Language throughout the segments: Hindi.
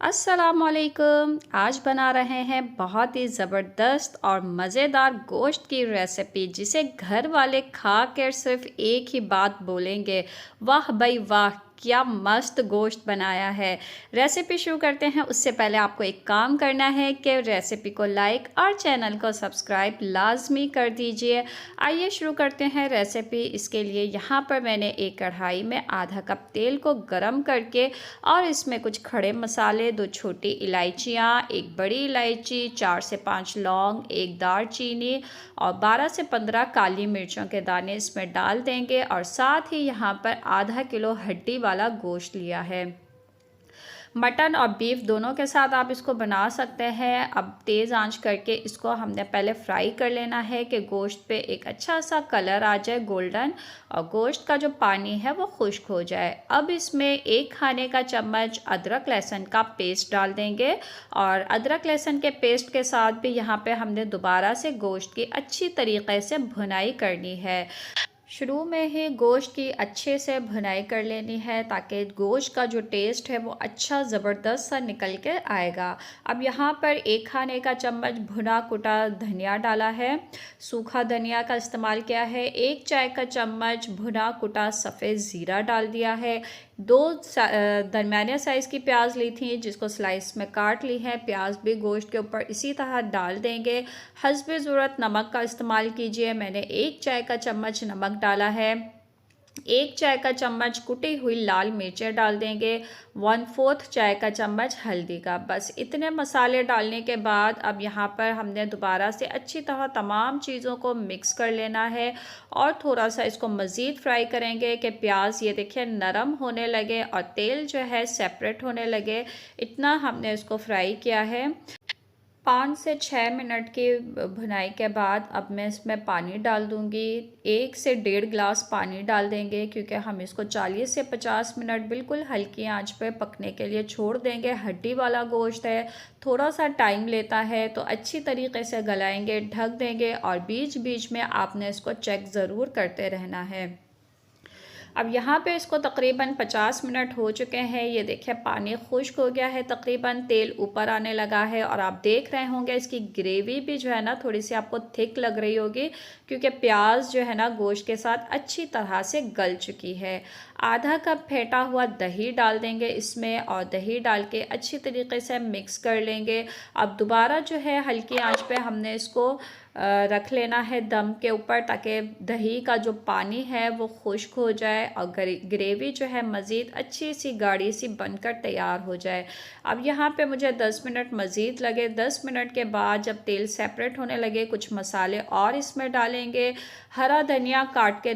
अस्सलामुअलैकुम। आज बना रहे हैं बहुत ही ज़बरदस्त और मज़ेदार गोश्त की रेसिपी, जिसे घर वाले खा कर सिर्फ एक ही बात बोलेंगे, वाह भाई वाह, क्या मस्त गोश्त बनाया है। रेसिपी शुरू करते हैं उससे पहले आपको एक काम करना है कि रेसिपी को लाइक और चैनल को सब्सक्राइब लाजमी कर दीजिए। आइए शुरू करते हैं रेसिपी। इसके लिए यहाँ पर मैंने एक कढ़ाई में आधा कप तेल को गरम करके और इसमें कुछ खड़े मसाले, 2 छोटी इलायचियाँ, एक बड़ी इलायची, 4 से 5 लौंग, एक दालचीनी और 12 से 15 काली मिर्चों के दाने इसमें डाल देंगे और साथ ही यहाँ पर आधा किलो हड्डी वाला गोश्त लिया है। मटन और बीफ दोनों के साथ आप इसको बना सकते हैं। अब तेज़ आंच करके इसको हमने पहले फ्राई कर लेना है कि गोश्त पे एक अच्छा सा कलर आ जाए गोल्डन, और गोश्त का जो पानी है वो खुश्क हो जाए। अब इसमें 1 खाने का चम्मच अदरक लहसुन का पेस्ट डाल देंगे और अदरक लहसुन के पेस्ट के साथ भी यहाँ पे हमने दोबारा से गोश्त की अच्छी तरीके से भुनाई करनी है। शुरू में ही गोश्त की अच्छे से भुनाई कर लेनी है ताकि गोश्त का जो टेस्ट है वो अच्छा ज़बरदस्त सा निकल के आएगा। अब यहाँ पर 1 खाने का चम्मच भुना कुटा धनिया डाला है, सूखा धनिया का इस्तेमाल किया है। 1 चाय का चम्मच भुना कुटा सफ़ेद ज़ीरा डाल दिया है। 2 दरमियाने साइज़ की प्याज ली थी जिसको स्लाइस में काट ली है। प्याज भी गोश्त के ऊपर इसी तरह डाल देंगे। हस्बे ज़रूरत नमक का इस्तेमाल कीजिए। मैंने 1 चाय का चम्मच नमक डाला है। 1 चाय का चम्मच कुटी हुई लाल मिर्चें डाल देंगे। 1/4 चाय का चम्मच हल्दी का। बस इतने मसाले डालने के बाद अब यहाँ पर हमने दोबारा से अच्छी तरह तमाम चीज़ों को मिक्स कर लेना है और थोड़ा सा इसको मज़ीद फ्राई करेंगे कि प्याज ये देखिए नरम होने लगे और तेल जो है सेपरेट होने लगे। इतना हमने इसको फ्राई किया है। 5 से 6 मिनट की भुनाई के बाद अब मैं इसमें पानी डाल दूंगी। 1 से 1.5 गिलास पानी डाल देंगे क्योंकि हम इसको 40 से 50 मिनट बिल्कुल हल्की आंच पे पकने के लिए छोड़ देंगे। हड्डी वाला गोश्त है, थोड़ा सा टाइम लेता है, तो अच्छी तरीके से गलाएंगे, ढक देंगे और बीच बीच में आपने इसको चेक ज़रूर करते रहना है। अब यहाँ पे इसको तकरीबन 50 मिनट हो चुके हैं। ये देखिए पानी खुश्क हो गया है, तकरीबन तेल ऊपर आने लगा है और आप देख रहे होंगे इसकी ग्रेवी भी जो है ना थोड़ी सी आपको थिक लग रही होगी क्योंकि प्याज जो है ना गोश्त के साथ अच्छी तरह से गल चुकी है। आधा कप फेंटा हुआ दही डाल देंगे इसमें और दही डाल के अच्छी तरीके से मिक्स कर लेंगे। अब दोबारा जो है हल्की आंच पे हमने इसको रख लेना है दम के ऊपर ताकि दही का जो पानी है वो खुश्क हो जाए और ग्रेवी जो है मज़ीद अच्छी सी गाढ़ी सी बनकर तैयार हो जाए। अब यहाँ पे मुझे 10 मिनट मज़ीद लगे। 10 मिनट के बाद जब तेल सेपरेट होने लगे कुछ मसाले और इसमें डालेंगे। हरा धनिया काट के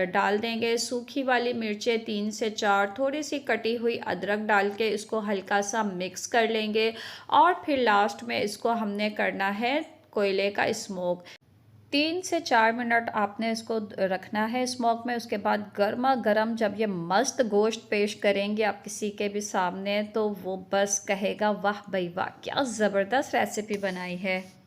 डाल देंगे। सूखी वाली मिर्चें 3 से 4, थोड़ी सी कटी हुई अदरक डाल के इसको हल्का सा मिक्स कर लेंगे और फिर लास्ट में इसको हमने करना है कोयले का स्मोक। 3 से 4 मिनट आपने इसको रखना है स्मोक में। उसके बाद गर्मा गर्म जब ये मस्त गोश्त पेश करेंगे आप किसी के भी सामने, तो वो बस कहेगा वाह भाई वाह, क्या ज़बरदस्त रेसिपी बनाई है।